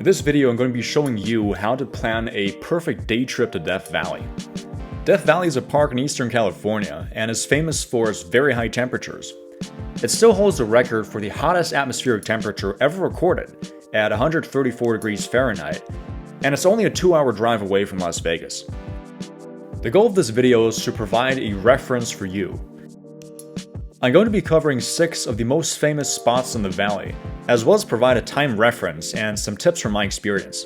In this video, I'm going to be showing you how to plan a perfect day trip to Death Valley. Death Valley is a park in Eastern California and is famous for its very high temperatures. It still holds the record for the hottest atmospheric temperature ever recorded at 134 degrees Fahrenheit, and it's only a 2-hour drive away from Las Vegas. The goal of this video is to provide a reference for you. I'm going to be covering 6 of the most famous spots in the valley, as well as provide a time reference and some tips from my experience.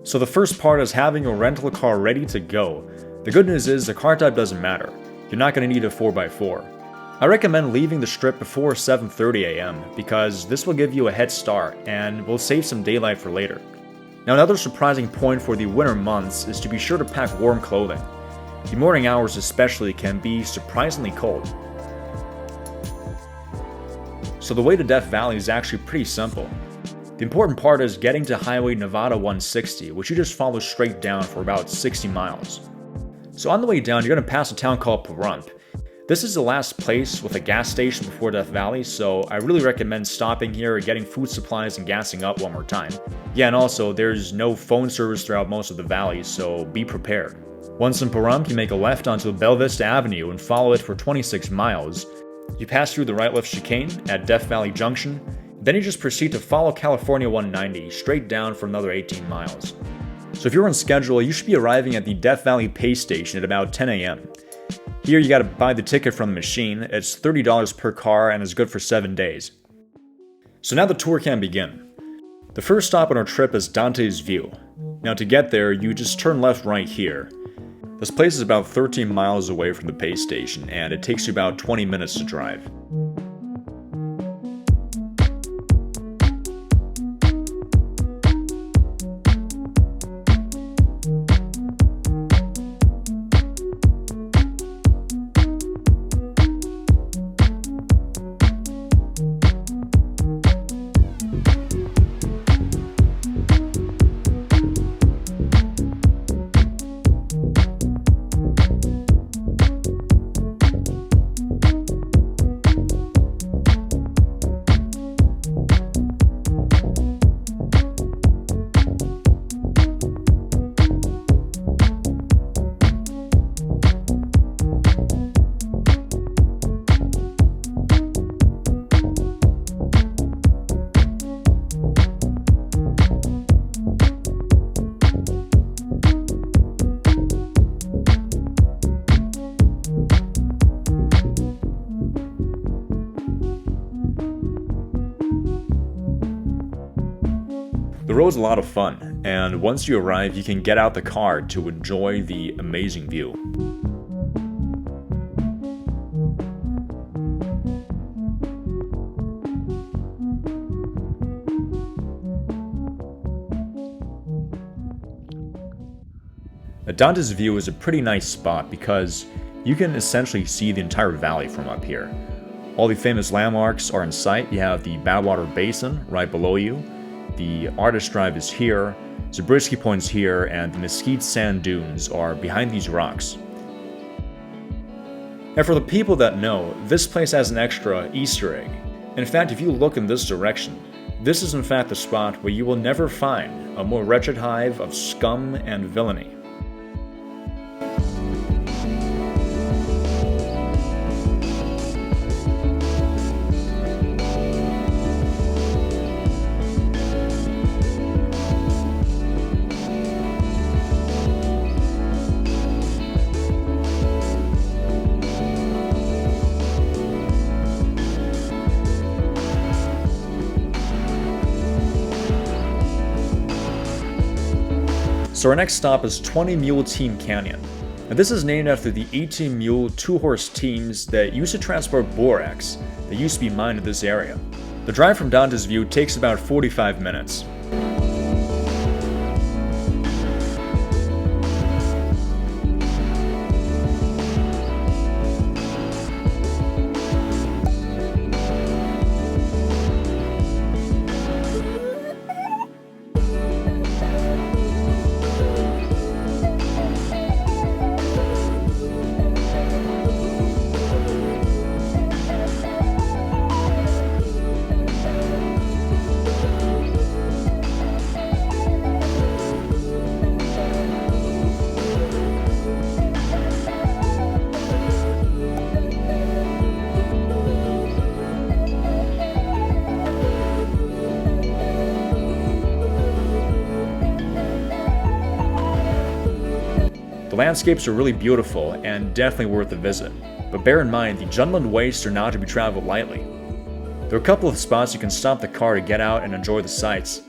So the first part is having your rental car ready to go. The good news is the car type doesn't matter. You're not going to need a 4x4. I recommend leaving the strip before 7:30 a.m. because this will give you a head start and will save some daylight for later. Now, another surprising point for the winter months is to be sure to pack warm clothing. The morning hours especially can be surprisingly cold. So the way to Death Valley is actually pretty simple. The important part is getting to Highway Nevada 160, which you just follow straight down for about 60 miles. So on the way down, you're going to pass a town called Pahrump. This is the last place with a gas station before Death Valley, so I really recommend stopping here, getting food supplies, and gassing up one more time. Yeah, and also, there's no phone service throughout most of the valley, so be prepared. Once in Pahrump, you make a left onto Bella Vista Avenue and follow it for 26 miles. You pass through the right left chicane at Death Valley Junction, then you just proceed to follow California 190 straight down for another 18 miles. So if you're on schedule, you should be arriving at the Death Valley Pay Station at about 10 a.m. Here you gotta buy the ticket from the machine. It's $30 per car and is good for 7 days. So now the tour can begin. The first stop on our trip is Dante's View. Now to get there, you just turn left right here. This place is about 13 miles away from the pay station and it takes you about 20 minutes to drive. The road's a lot of fun, and once you arrive, you can get out the car to enjoy the amazing view. Dante's View is a pretty nice spot because you can essentially see the entire valley from up here. All the famous landmarks are in sight. You have the Badwater Basin right below you. The Artist Drive is here, Zabriskie Point's here, and the Mesquite sand dunes are behind these rocks. And for the people that know, this place has an extra Easter egg. In fact, if you look in this direction, this is in fact the spot where you will never find a more wretched hive of scum and villainy. So our next stop is 20 Mule Team Canyon. And this is named after the 18 mule 2-horse teams that used to transport borax that used to be mined in this area. The drive from Dante's View takes about 45 minutes. landscapes are really beautiful and definitely worth a visit, but bear in mind the Jutland Wastes are not to be traveled lightly. There are a couple of spots you can stop the car to get out and enjoy the sights.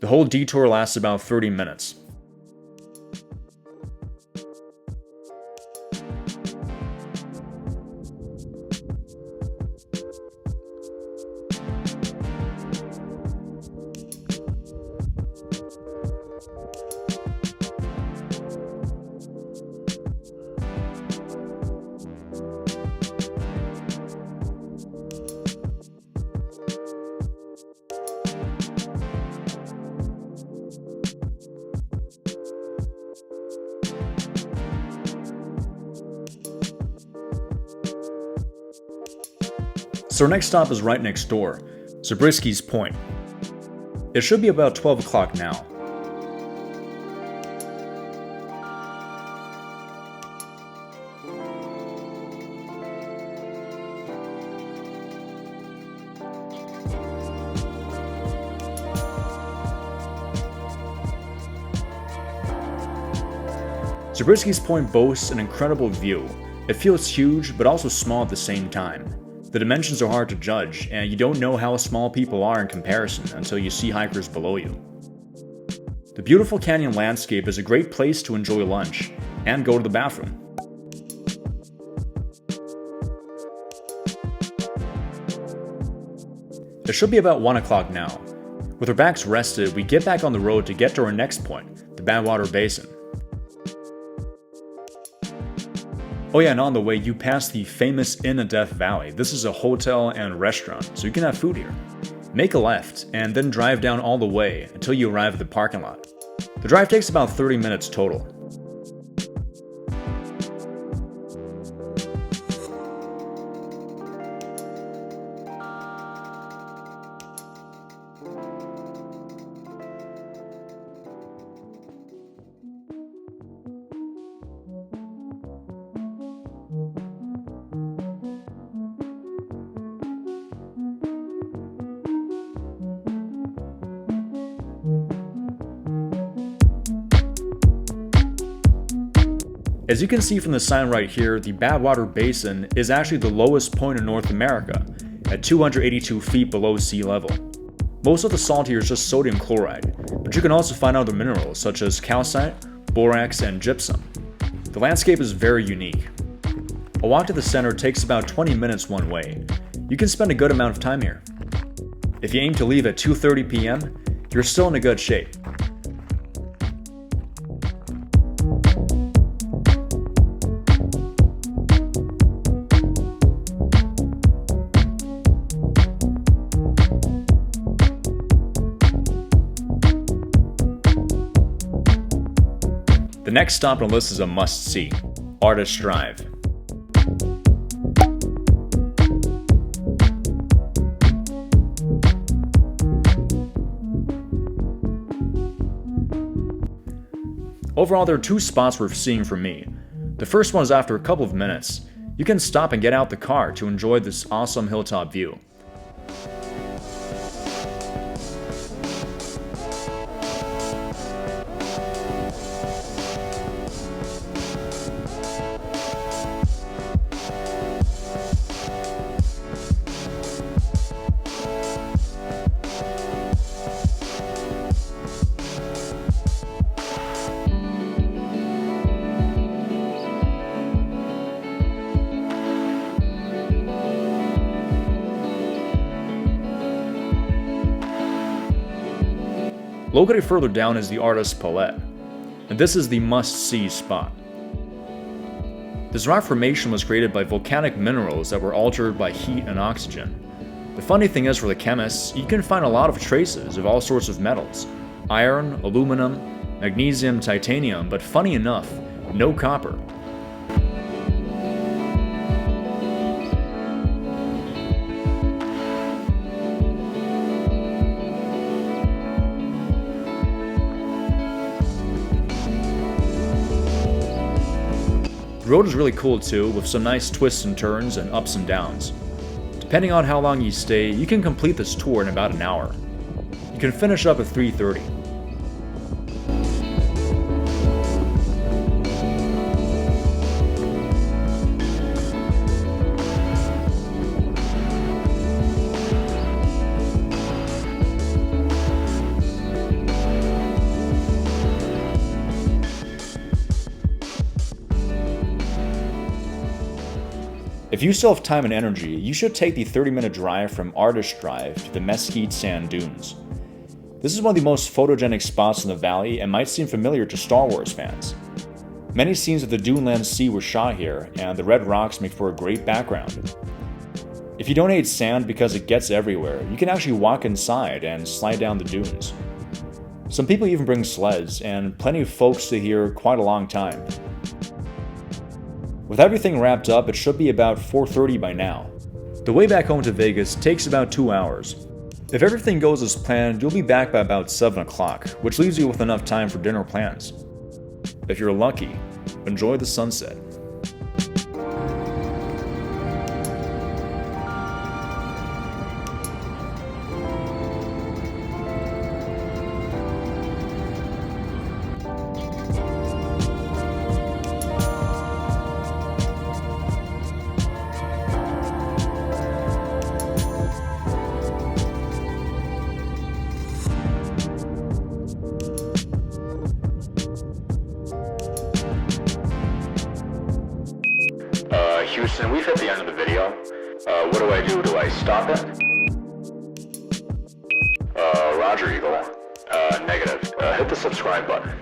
The whole detour lasts about 30 minutes. So our next stop is right next door, Zabriskie Point. It should be about 12 o'clock now. Zabriskie Point boasts an incredible view. It feels huge, but also small at the same time. The dimensions are hard to judge, and you don't know how small people are in comparison until you see hikers below you. The beautiful canyon landscape is a great place to enjoy lunch and go to the bathroom. It should be about 1 o'clock now. With our backs rested, we get back on the road to get to our next point, the Badwater Basin. Oh yeah, and on the way, you pass the famous Inn of Death Valley. This is a hotel and restaurant, so you can have food here. Make a left, and then drive down all the way until you arrive at the parking lot. The drive takes about 30 minutes total. As you can see from the sign right here, the Badwater Basin is actually the lowest point in North America, at 282 feet below sea level. Most of the salt here is just sodium chloride, but you can also find other minerals such as calcite, borax, and gypsum. The landscape is very unique. A walk to the center takes about 20 minutes one way. You can spend a good amount of time here. If you aim to leave at 2:30 p.m., you're still in a good shape. The next stop on the list is a must-see, Artist Drive. Overall, there are two spots worth seeing for me. The first one is after a couple of minutes. You can stop and get out the car to enjoy this awesome hilltop view. Located further down is the Artist's Palette, and this is the must-see spot. This rock formation was created by volcanic minerals that were altered by heat and oxygen. The funny thing is, for the chemists, you can find a lot of traces of all sorts of metals: iron, aluminum, magnesium, titanium, but funny enough, no copper. The road is really cool too, with some nice twists and turns and ups and downs. Depending on how long you stay, you can complete this tour in about an hour. You can finish up at 3:30. If you still have time and energy, you should take the 30-minute drive from Artist Drive to the Mesquite Sand Dunes. This is one of the most photogenic spots in the valley and might seem familiar to Star Wars fans. Many scenes of the Duneland Sea were shot here, and the red rocks make for a great background. If you don't hate sand because it gets everywhere, you can actually walk inside and slide down the dunes. Some people even bring sleds, and plenty of folks stay here quite a long time. With everything wrapped up, it should be about 4:30 by now. The way back home to Vegas takes about 2 hours. If everything goes as planned, you'll be back by about 7 o'clock, which leaves you with enough time for dinner plans. If you're lucky, enjoy the sunset. Houston, we've hit the end of the video. What do I do? Do I stop it? Roger, Eagle. Negative. Hit the subscribe button.